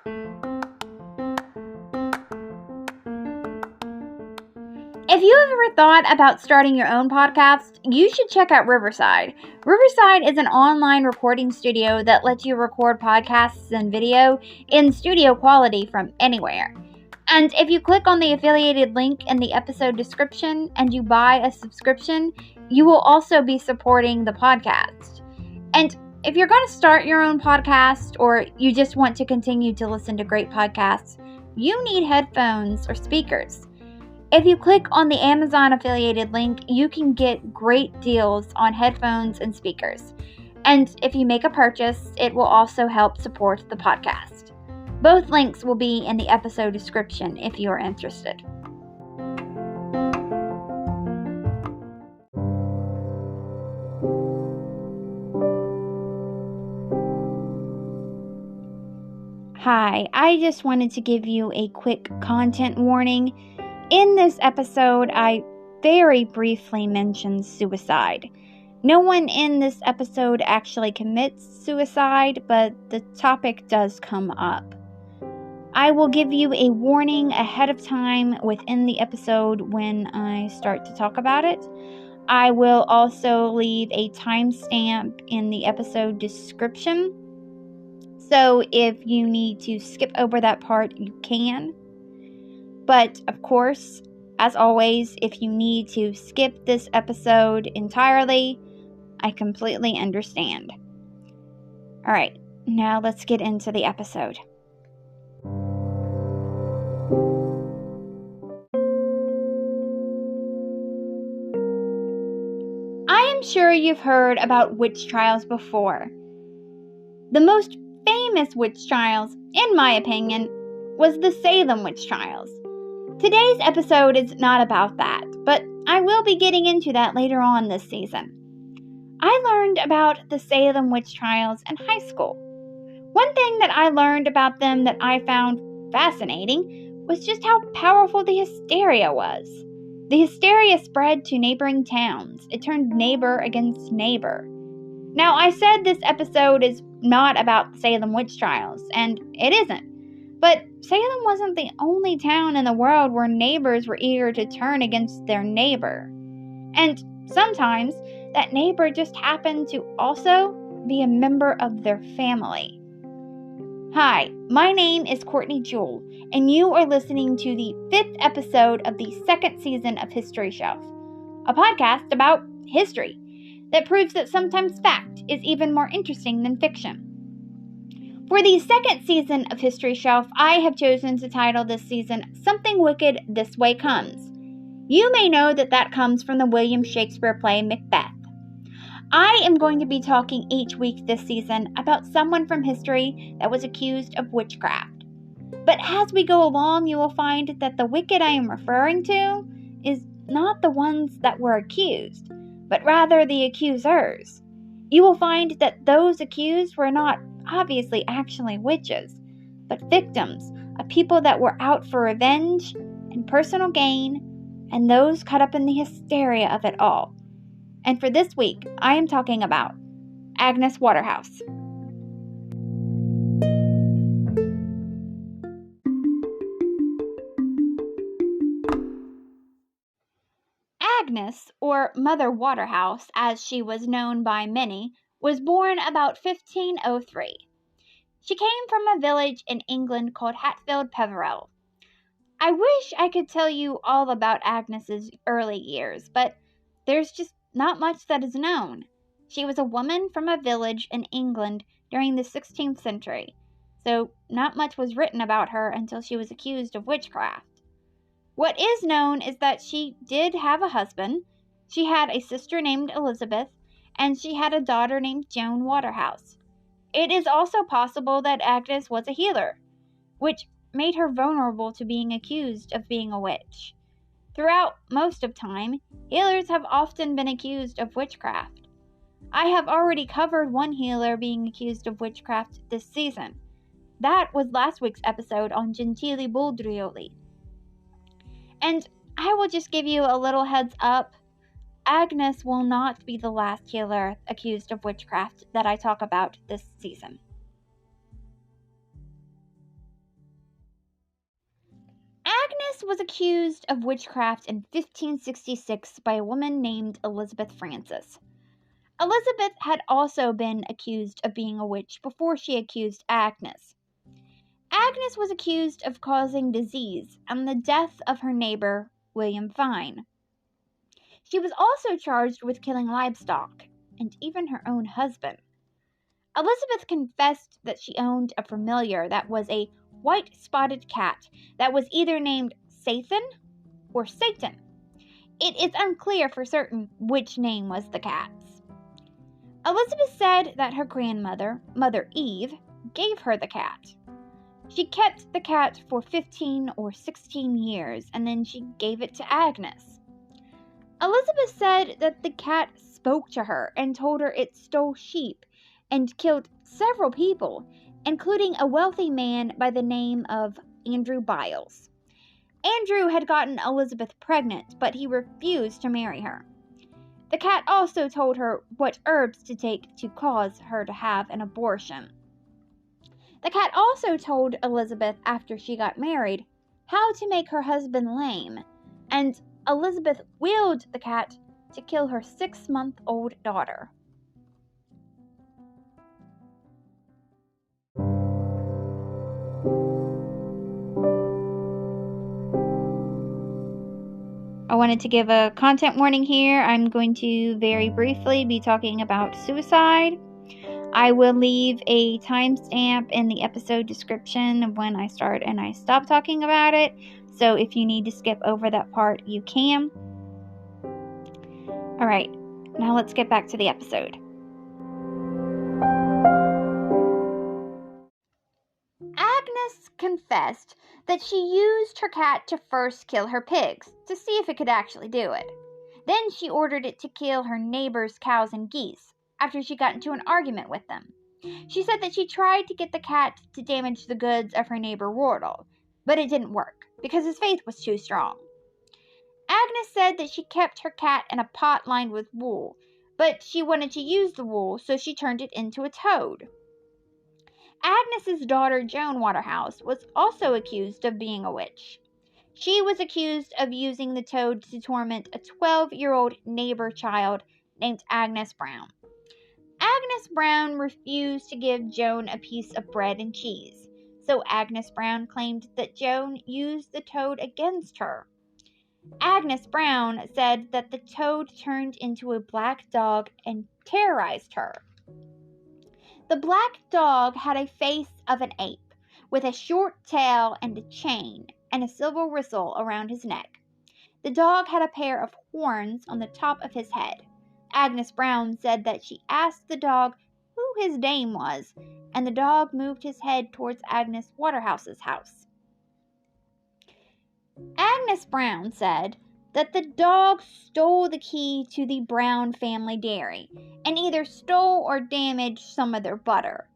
If you have ever thought about starting your own podcast, you should check out Riverside. Riverside is an online recording studio that lets you record podcasts and video in studio quality from anywhere. And if you click on the affiliated link in the episode description and you buy a subscription, you will also be supporting the podcast. And if you're going to start your own podcast or you just want to continue to listen to great podcasts, you need headphones or speakers. If you click on the Amazon affiliated link, you can get great deals on headphones and speakers. And if you make a purchase, it will also help support the podcast. Both links will be in the episode description if you are interested. Hi, I just wanted to give you a quick content warning. In this episode, I very briefly mentioned suicide. No one in this episode actually commits suicide, but the topic does come up. I will give you a warning ahead of time within the episode when I start to talk about it. I will also leave a timestamp in the episode description. So if you need to skip over that part, you can. But, of course, as always, if you need to skip this episode entirely, I completely understand. Alright, now let's get into the episode. I am sure you've heard about witch trials before. The most famous witch trials, in my opinion, was the Salem witch trials. Today's episode is not about that, but I will be getting into that later on this season. I learned about the Salem witch trials in high school. One thing that I learned about them that I found fascinating was just how powerful the hysteria was. The hysteria spread to neighboring towns. It turned neighbor against neighbor. Now, I said this episode is not about the Salem witch trials, and it isn't. But Salem wasn't the only town in the world where neighbors were eager to turn against their neighbor. And sometimes that neighbor just happened to also be a member of their family. Hi, my name is Courtney Jewell, and you are listening to the 5th episode of the 2nd season of History Shelf, a podcast about history that proves that sometimes fact is even more interesting than fiction. For the 2nd season of History Shelf, I have chosen to title this season, Something Wicked This Way Comes. You may know that comes from the William Shakespeare play Macbeth. I am going to be talking each week this season about someone from history that was accused of witchcraft. But as we go along, you will find that the wicked I am referring to is not the ones that were accused, but rather the accusers. You will find that those accused were not obviously actually witches, but victims of people that were out for revenge and personal gain, and those caught up in the hysteria of it all. And for this week, I am talking about Agnes Waterhouse. Agnes, or Mother Waterhouse, as she was known by many, was born about 1503. She came from a village in England called Hatfield Peverell. I wish I could tell you all about Agnes's early years, but there's just not much that is known. She was a woman from a village in England during the 16th century, so not much was written about her until she was accused of witchcraft. What is known is that she did have a husband, she had a sister named Elizabeth, and she had a daughter named Joan Waterhouse. It is also possible that Agnes was a healer, which made her vulnerable to being accused of being a witch. Throughout most of time, healers have often been accused of witchcraft. I have already covered one healer being accused of witchcraft this season. That was last week's episode on Gentili Boldrioli. And I will just give you a little heads up. Agnes will not be the last healer accused of witchcraft that I talk about this season. Agnes was accused of witchcraft in 1566 by a woman named Elizabeth Francis. Elizabeth had also been accused of being a witch before she accused Agnes. Agnes was accused of causing disease and the death of her neighbor, William Fine. She was also charged with killing livestock, and even her own husband. Elizabeth confessed that she owned a familiar that was a white-spotted cat that was either named Sathan or Satan. It is unclear for certain which name was the cat's. Elizabeth said that her grandmother, Mother Eve, gave her the cat. She kept the cat for 15 or 16 years, and then she gave it to Agnes. Elizabeth said that the cat spoke to her and told her it stole sheep and killed several people, including a wealthy man by the name of Andrew Biles. Andrew had gotten Elizabeth pregnant, but he refused to marry her. The cat also told her what herbs to take to cause her to have an abortion. The cat also told Elizabeth after she got married how to make her husband lame, and Elizabeth willed the cat to kill her 6-month-old daughter. I wanted to give a content warning here. I'm going to very briefly be talking about suicide. I will leave a timestamp in the episode description of when I start and I stop talking about it. So if you need to skip over that part, you can. Alright, now let's get back to the episode. Agnes confessed that she used her cat to first kill her pigs to see if it could actually do it. Then she ordered it to kill her neighbor's cows and geese after she got into an argument with them. She said that she tried to get the cat to damage the goods of her neighbor Wardle, but it didn't work because his faith was too strong. Agnes said that she kept her cat in a pot lined with wool, but she wanted to use the wool, so she turned it into a toad. Agnes's daughter Joan Waterhouse was also accused of being a witch. She was accused of using the toad to torment a 12-year-old neighbor child named Agnes Brown. Agnes Brown refused to give Joan a piece of bread and cheese, so Agnes Brown claimed that Joan used the toad against her. Agnes Brown said that the toad turned into a black dog and terrorized her. The black dog had a face of an ape, with a short tail and a chain, and a silver whistle around his neck. The dog had a pair of horns on the top of his head. Agnes Brown said that she asked the dog who his name was, and the dog moved his head towards Agnes Waterhouse's house. Agnes Brown said that the dog stole the key to the Brown family dairy and either stole or damaged some of their butter.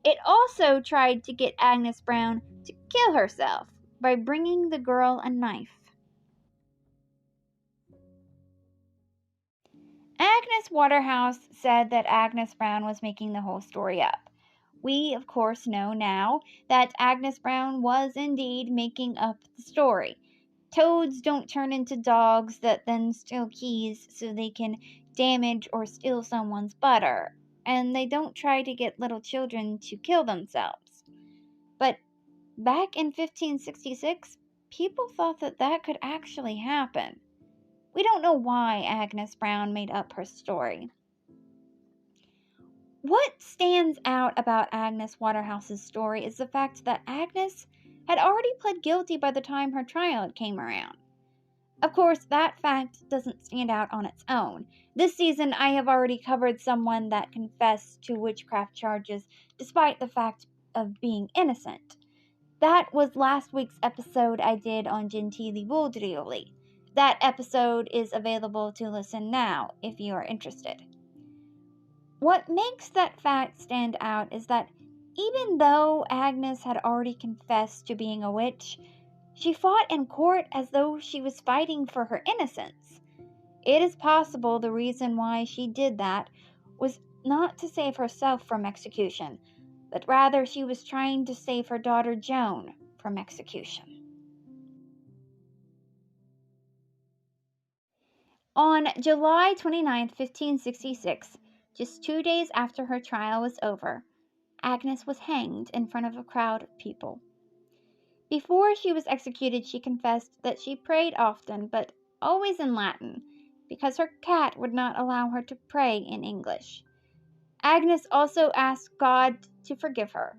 It also tried to get Agnes Brown to kill herself by bringing the girl a knife. Agnes Waterhouse said that Agnes Brown was making the whole story up. We, of course, know now that Agnes Brown was indeed making up the story. Toads don't turn into dogs that then steal keys so they can damage or steal someone's butter, and they don't try to get little children to kill themselves. But back in 1566, people thought that that could actually happen. We don't know why Agnes Brown made up her story. What stands out about Agnes Waterhouse's story is the fact that Agnes had already pled guilty by the time her trial came around. Of course, that fact doesn't stand out on its own. This season, I have already covered someone that confessed to witchcraft charges despite the fact of being innocent. That was last week's episode I did on Gentili Voldrioli. That episode is available to listen now if you are interested. What makes that fact stand out is that even though Agnes had already confessed to being a witch, she fought in court as though she was fighting for her innocence. It is possible the reason why she did that was not to save herself from execution, but rather she was trying to save her daughter Joan from execution. On July 29, 1566, just 2 days after her trial was over, Agnes was hanged in front of a crowd of people. Before she was executed, she confessed that she prayed often, but always in Latin, because her cat would not allow her to pray in English. Agnes also asked God to forgive her.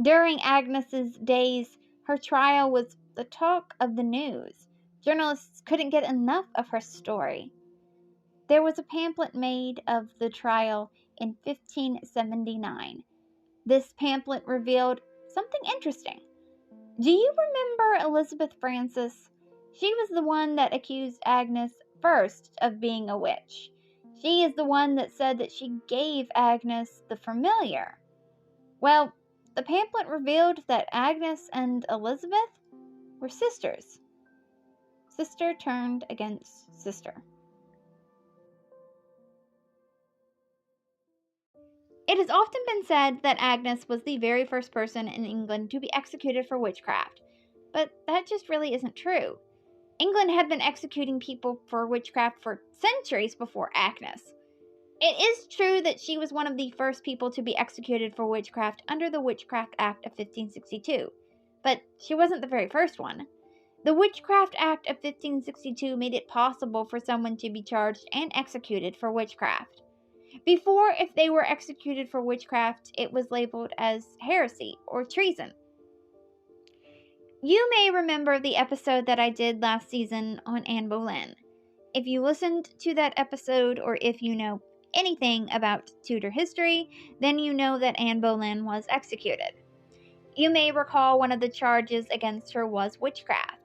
During Agnes's days, her trial was the talk of the news. Journalists couldn't get enough of her story. There was a pamphlet made of the trial in 1579. This pamphlet revealed something interesting. Do you remember Elizabeth Francis? She was the one that accused Agnes first of being a witch. She is the one that said that she gave Agnes the familiar. Well, the pamphlet revealed that Agnes and Elizabeth were sisters. Sister turned against sister. It has often been said that Agnes was the very first person in England to be executed for witchcraft, but that just really isn't true. England had been executing people for witchcraft for centuries before Agnes. It is true that she was one of the first people to be executed for witchcraft under the Witchcraft Act of 1562, but she wasn't the very first one. The Witchcraft Act of 1562 made it possible for someone to be charged and executed for witchcraft. Before, if they were executed for witchcraft, it was labeled as heresy or treason. You may remember the episode that I did last season on Anne Boleyn. If you listened to that episode, or if you know anything about Tudor history, then you know that Anne Boleyn was executed. You may recall one of the charges against her was witchcraft,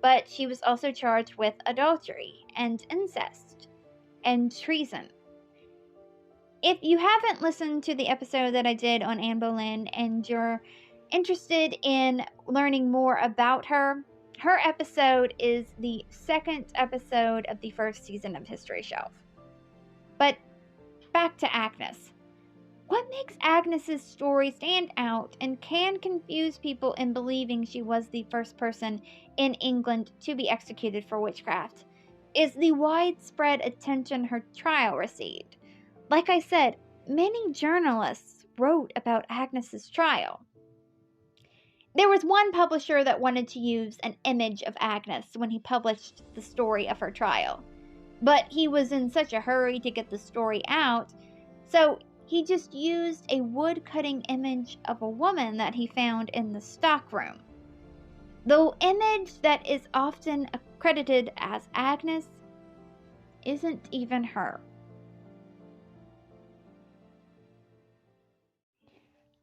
but she was also charged with adultery and incest and treason. If you haven't listened to the episode that I did on Anne Boleyn and you're interested in learning more about her, her episode is the second episode of the first season of History Shelf. But back to Agnes. What makes Agnes's story stand out and can confuse people in believing she was the first person in England to be executed for witchcraft is the widespread attention her trial received. Like I said, many journalists wrote about Agnes's trial. There was one publisher that wanted to use an image of Agnes when he published the story of her trial, but he was in such a hurry to get the story out, so he just used a wood-cutting image of a woman that he found in the stockroom. The image that is often credited as Agnes isn't even her.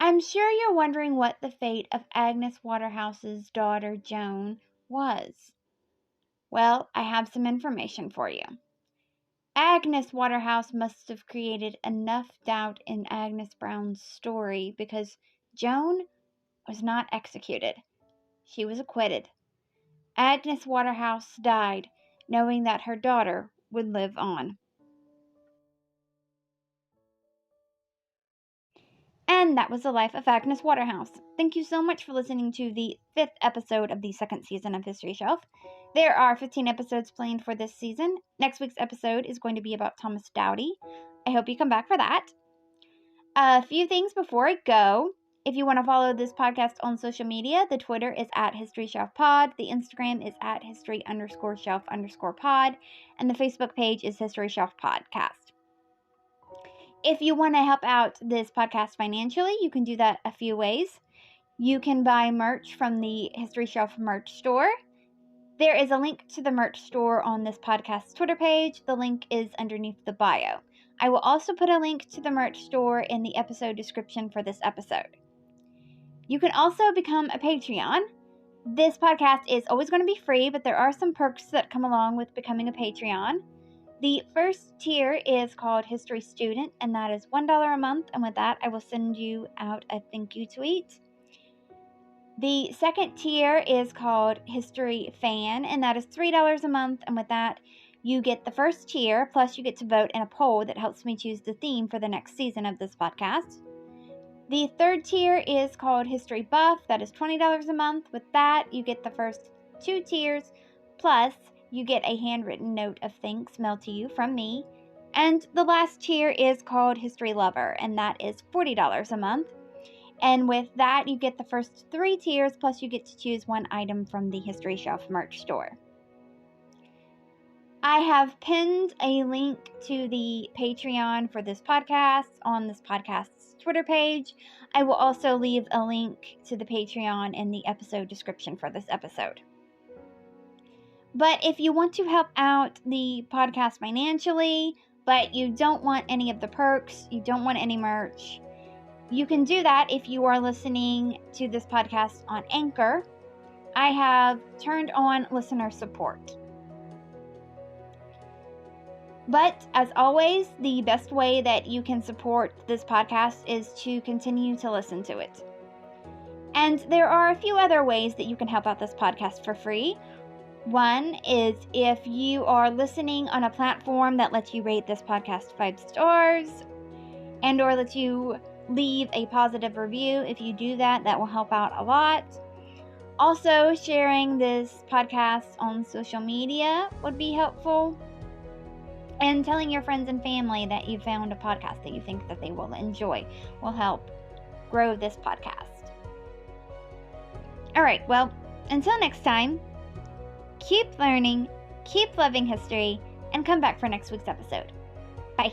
I'm sure you're wondering what the fate of Agnes Waterhouse's daughter Joan was. Well, I have some information for you. Agnes Waterhouse must have created enough doubt in Agnes Brown's story because Joan was not executed. She was acquitted. Agnes Waterhouse died knowing that her daughter would live on. And that was the life of Agnes Waterhouse. Thank you so much for listening to the 5th episode of the 2nd season of History Shelf. There are 15 episodes planned for this season. Next week's episode is going to be about Thomas Doughty. I hope you come back for that. A few things before I go. If you want to follow this podcast on social media, the Twitter is at History Shelf Pod, the Instagram is at History_Shelf_Pod, and the Facebook page is History Shelf Podcast. If you want to help out this podcast financially, you can do that a few ways. You can buy merch from the History Shelf merch store. There is a link to the merch store on this podcast's Twitter page. The link is underneath the bio. I will also put a link to the merch store in the episode description for this episode. You can also become a Patreon. This podcast is always going to be free, but there are some perks that come along with becoming a Patreon. The first tier is called History Student, and that is $1 a month, and with that, I will send you out a thank you tweet. The second tier is called History Fan, and that is $3 a month, and with that, you get the first tier, plus you get to vote in a poll that helps me choose the theme for the next season of this podcast. The third tier is called History Buff, that is $20 a month. With that, you get the first 2 tiers, plus you get a handwritten note of thanks mailed to you from me. And the last tier is called History Lover, and that is $40 a month. And with that, you get the first 3 tiers, plus you get to choose one item from the History Shelf merch store. I have pinned a link to the Patreon for this podcast on this podcast's Twitter page. I will also leave a link to the Patreon in the episode description for this episode. But if you want to help out the podcast financially, but you don't want any of the perks, you don't want any merch, you can do that if you are listening to this podcast on Anchor. I have turned on listener support. But as always, the best way that you can support this podcast is to continue to listen to it. And there are a few other ways that you can help out this podcast for free. One is if you are listening on a platform that lets you rate this podcast 5 stars and or lets you leave a positive review. If you do that, that will help out a lot. Also, sharing this podcast on social media would be helpful. And telling your friends and family that you found a podcast that you think that they will enjoy will help grow this podcast. All right, well, until next time, keep learning, keep loving history, and come back for next week's episode. Bye.